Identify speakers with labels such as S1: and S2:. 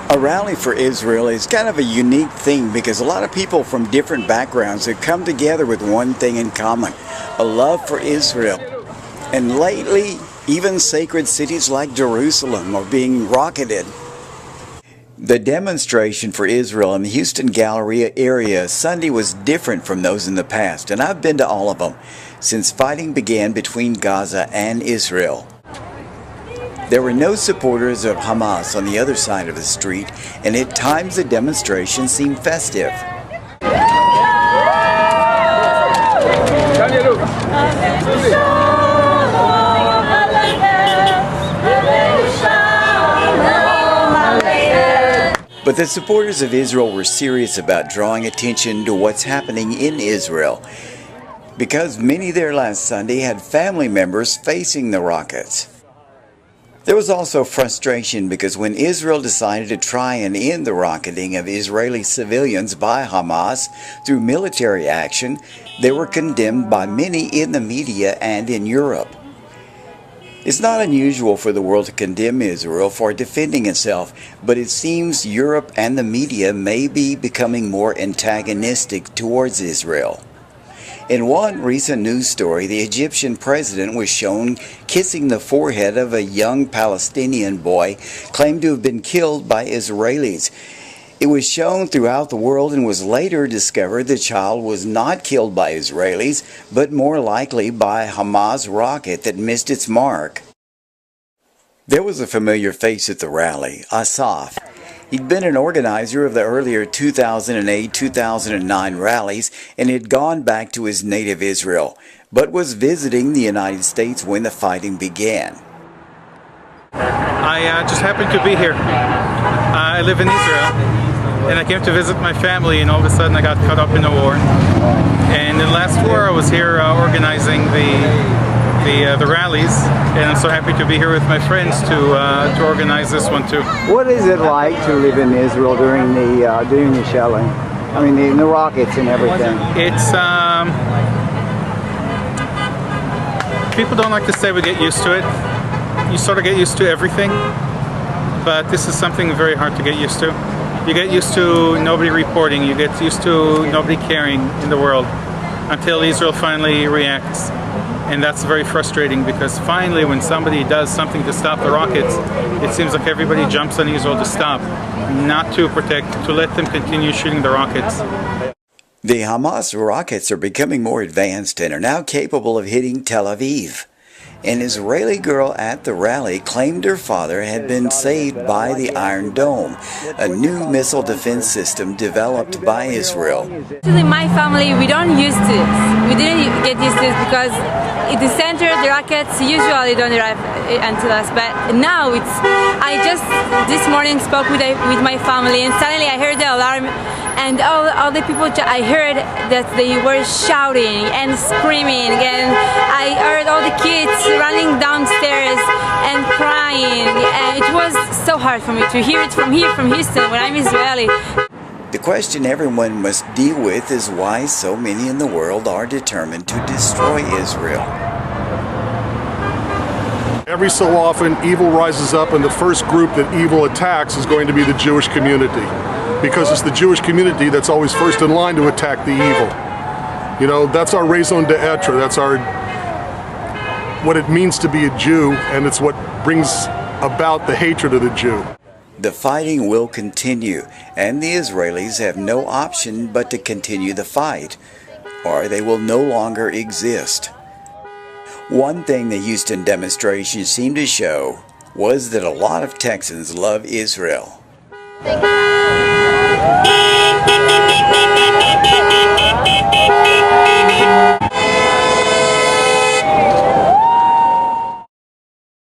S1: A rally for Israel is kind of a unique thing because a lot of people from different backgrounds have come together with one thing in common, a love for Israel. And lately, even sacred cities like Jerusalem are being rocketed. The demonstration for Israel in the Houston Galleria area Sunday was different from those in the past, and I've been to all of them since fighting began between Gaza and Israel. There were no supporters of Hamas on the other side of the street, and at times the demonstration seemed festive. But the supporters of Israel were serious about drawing attention to what's happening in Israel, because many there last Sunday had family members facing the rockets. There was also frustration because when Israel decided to try and end the rocketing of Israeli civilians by Hamas through military action, they were condemned by many in the media and in Europe. It's not unusual for the world to condemn Israel for defending itself, but it seems Europe and the media may be becoming more antagonistic towards Israel. In one recent news story, the Egyptian president was shown kissing the forehead of a young Palestinian boy claimed to have been killed by Israelis. It was shown throughout the world and was later discovered the child was not killed by Israelis, but more likely by a Hamas rocket that missed its mark. There was a familiar face at the rally, Asaf. He'd been an organizer of the earlier 2008-2009 rallies and had gone back to his native Israel, but was visiting the United States when the fighting began.
S2: I just happened to be here. I live in Israel, and I came to visit my family, and all of a sudden I got caught up in the war. And in the last war I was here organizing the rallies, and I'm so happy to be here with my friends to organize this one too.
S3: What is it like to live in Israel during the shelling? I mean, the rockets and everything.
S2: It's people don't like to say we get used to it. You sort of get used to everything, but this is something very hard to get used to. You get used to nobody reporting. You get used to nobody caring in the world until Israel finally reacts. And that's very frustrating because finally when somebody does something to stop the rockets, it seems like everybody jumps on Israel to stop, not to protect, to let them continue shooting the rockets.
S1: The Hamas rockets are becoming more advanced and are now capable of hitting Tel Aviv. An Israeli girl at the rally claimed her father had been saved by the Iron Dome, a new missile defense system developed by Israel.
S4: Actually, my family, we don't use this. We didn't get used to this because in the center, the rockets usually don't arrive until us. But now I just this morning spoke with my family, and suddenly I heard the alarm, and all the people, I heard that they were shouting and screaming, and I heard all the kids running downstairs and crying, and it was so hard for me to hear it from here, from Houston, when I'm Israeli.
S1: The question everyone must deal with is why so many in the world are determined to destroy Israel.
S5: Every so often, evil rises up, and the first group that evil attacks is going to be the Jewish community, because it's the Jewish community that's always first in line to attack the evil. You know, that's our raison d'etre, that's what it means to be a Jew, and it's what brings about the hatred of the Jew.
S1: The fighting will continue, and the Israelis have no option but to continue the fight, or they will no longer exist. One thing the Houston demonstration seemed to show was that a lot of Texans love Israel.